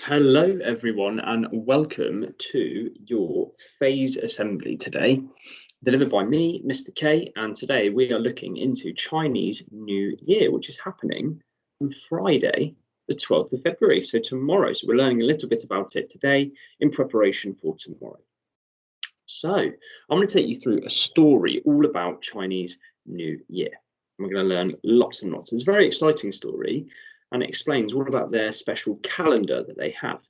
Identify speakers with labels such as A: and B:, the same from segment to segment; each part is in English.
A: Hello, everyone, and welcome to your phase assembly today, delivered by me, Mr. K. And today we are looking into Chinese New Year, which is happening on Friday, the 12th of February, so tomorrow. So we're learning a little bit about it today in preparation for tomorrow. So I'm going to take you through a story all about Chinese New Year. We're going to learn lots and lots. It's a very exciting story, and it explains all about their special calendar that they have.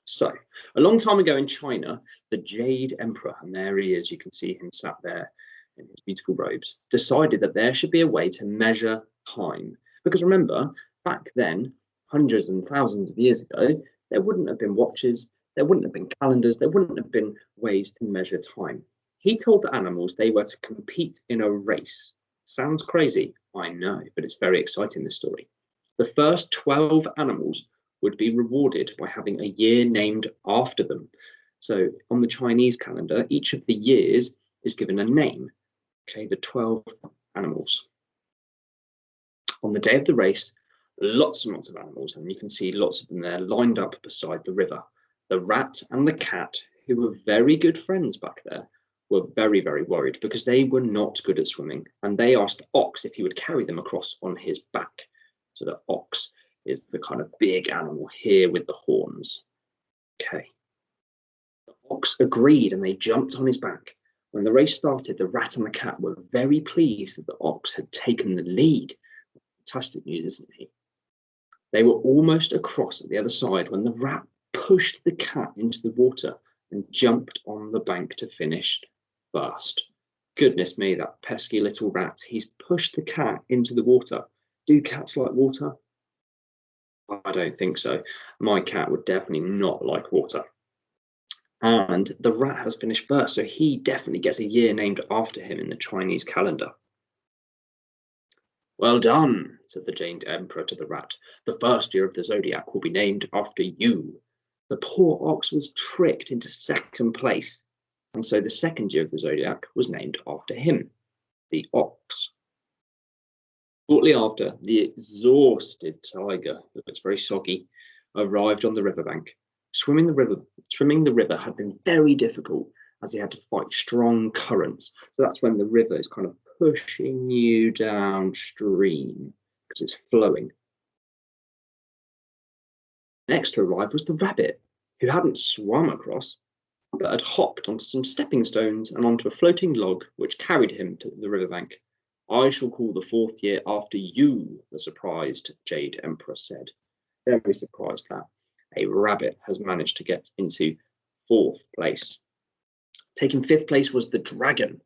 A: So, a long time ago in China, the Jade Emperor, and there he is, you can see him sat there in his beautiful robes, decided that there should be a way to measure time. Because remember, back then, hundreds and thousands of years ago, there wouldn't have been watches, there wouldn't have been calendars, there wouldn't have been ways to measure time. He told the animals they were to compete in a race. Sounds crazy, I know, but it's very exciting, this story. The first 12 animals would be rewarded by having a year named after them. So on the Chinese calendar, each of the years is given a name. Okay, the 12 animals. On the day of the race, lots and lots of animals, and you can see lots of them there lined up beside the river. The rat and the cat, who were very good friends back there, were very, very worried because they were not good at swimming, and they asked the ox if he would carry them across on his back. So the ox is the kind of big animal here with the horns. Okay. The ox agreed and they jumped on his back. When the race started, the rat and the cat were very pleased that the ox had taken the lead. Fantastic news, isn't it? They were almost across at the other side when the rat pushed the cat into the water and jumped on the bank to finish first. Goodness me, that pesky little rat. He's pushed the cat into the water. Do cats like water? I don't think so. My cat would definitely not like water. And the rat has finished first, so he definitely gets a year named after him in the Chinese calendar. Well done, said the Jade Emperor to the rat. The first year of the zodiac will be named after you. The poor ox was tricked into second place, and so the second year of the zodiac was named after him, the ox. Shortly after, the exhausted tiger, that looks very soggy, arrived on the riverbank. Swimming the river had been very difficult as he had to fight strong currents. So that's when the river is kind of pushing you downstream because it's flowing. Next to arrive was the rabbit, who hadn't swum across, but had hopped onto some stepping stones and onto a floating log which carried him to the riverbank. I shall call the fourth year after you, the surprised Jade Emperor said. Very surprised that a rabbit has managed to get into fourth place. Taking fifth place was the dragon.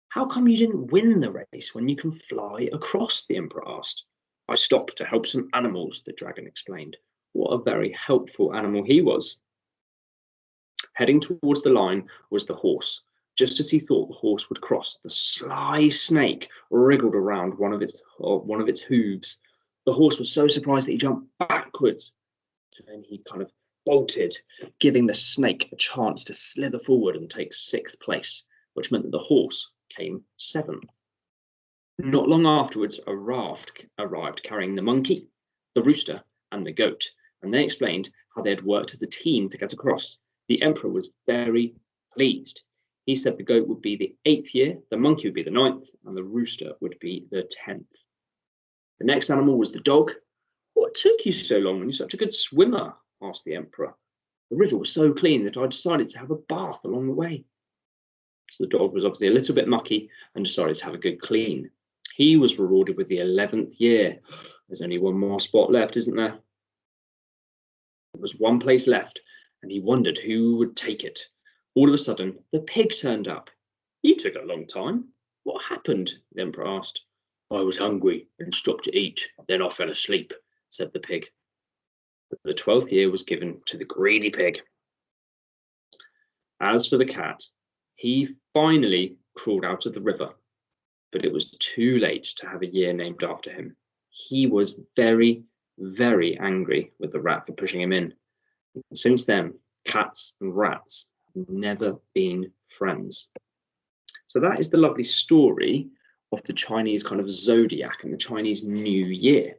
A: How come you didn't win the race when you can fly across? The emperor asked. I stopped to help some animals, the dragon explained. What a very helpful animal he was. Heading towards the line was the horse. Just as he thought the horse would cross, the sly snake wriggled around one of its hooves. The horse was so surprised that he jumped backwards, and he kind of bolted, giving the snake a chance to slither forward and take sixth place, which meant that the horse came seventh. Not long afterwards, a raft arrived carrying the monkey, the rooster, and the goat, and they explained how they had worked as a team to get across. The emperor was very pleased. He said the goat would be the 8th year, the monkey would be the 9th, and the rooster would be the 10th. The next animal was the dog. What took you so long when you're such a good swimmer? Asked the emperor. The river was so clean that I decided to have a bath along the way. So the dog was obviously a little bit mucky and decided to have a good clean. He was rewarded with the 11th year. There's only one more spot left, isn't there? There was one place left, and he wondered who would take it. All of a sudden, the pig turned up. You took a long time. What happened? The emperor asked. I was hungry and stopped to eat. Then I fell asleep, said the pig. But the 12th year was given to the greedy pig. As for the cat, he finally crawled out of the river, but it was too late to have a year named after him. He was very, very angry with the rat for pushing him in. And since then, cats and rats have never been friends. So that is the lovely story of the Chinese kind of zodiac and the Chinese New Year.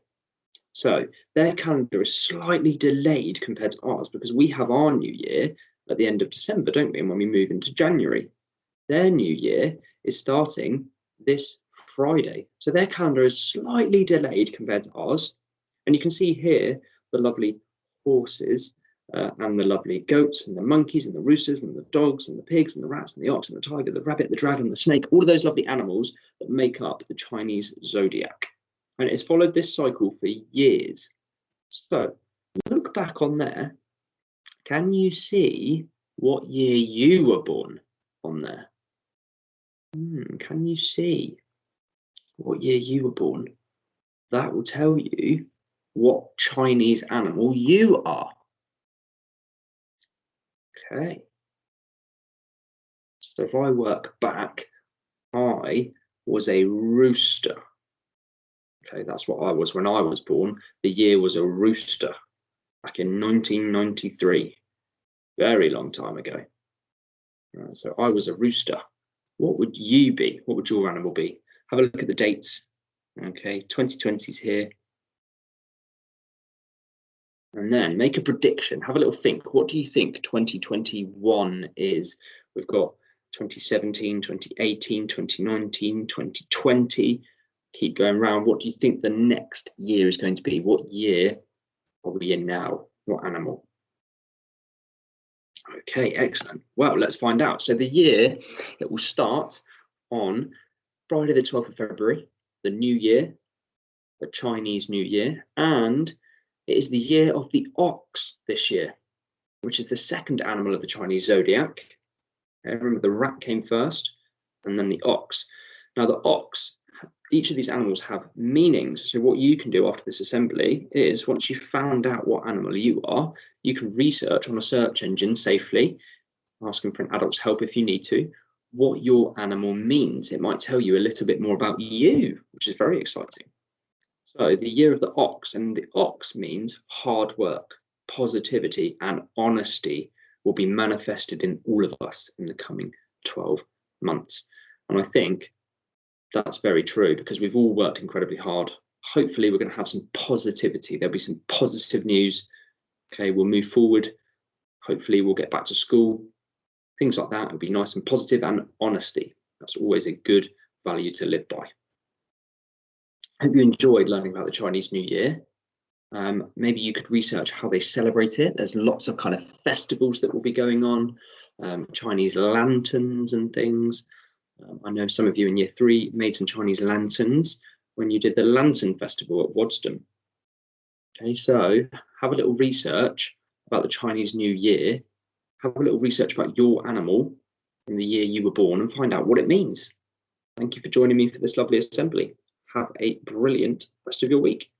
A: So their calendar is slightly delayed compared to ours because we have our new year at the end of December, don't we? And when we move into January, their new year is starting this Friday. So their calendar is slightly delayed compared to ours. And you can see here the lovely horses and the lovely goats and the monkeys and the roosters and the dogs and the pigs and the rats and the ox and the tiger, the rabbit, the dragon, the snake, all of those lovely animals that make up the Chinese zodiac. And it's followed this cycle for years. So look back on there. Can you see what year you were born on there? Can you see what year you were born? That will tell you what Chinese animal you are. Okay. So if I work back, I was a rooster. Okay, that's what I was when I was born. The year was a rooster back in 1993. Very long time ago. So I was a rooster. What would you be? What would your animal be? Have a look at the dates. Okay, 2020 is here. And then make a prediction. Have a little think. What do you think 2021 is? We've got 2017, 2018, 2019, 2020. Keep going around. What do you think the next year is going to be? What year are we in now? What animal? Okay, excellent. Well, let's find out. So the year, it will start on Friday the 12th of February, the new year, the Chinese New Year, and it is the year of the ox this year, which is the second animal of the Chinese zodiac. Remember, the rat came first, and then the ox. Now, the ox, each of these animals have meanings. So what you can do after this assembly is, once you've found out what animal you are, you can research on a search engine safely, asking for an adult's help if you need to, what your animal means. It might tell you a little bit more about you, which is very exciting. So the year of the ox, and the ox means hard work, positivity, and honesty will be manifested in all of us in the coming 12 months. And I think that's very true because we've all worked incredibly hard. Hopefully we're going to have some positivity. There'll be some positive news. Okay, we'll move forward. Hopefully we'll get back to school. Things like that will be nice and positive, and honesty. That's always a good value to live by. I hope you enjoyed learning about the Chinese New Year. Maybe you could research how they celebrate it. There's lots of kind of festivals that will be going on, Chinese lanterns and things. I know some of you in year 3 made some Chinese lanterns when you did the Lantern Festival at Waddesdon. Okay, so have a little research about the Chinese New Year. Have a little research about your animal in the year you were born and find out what it means. Thank you for joining me for this lovely assembly. Have a brilliant rest of your week.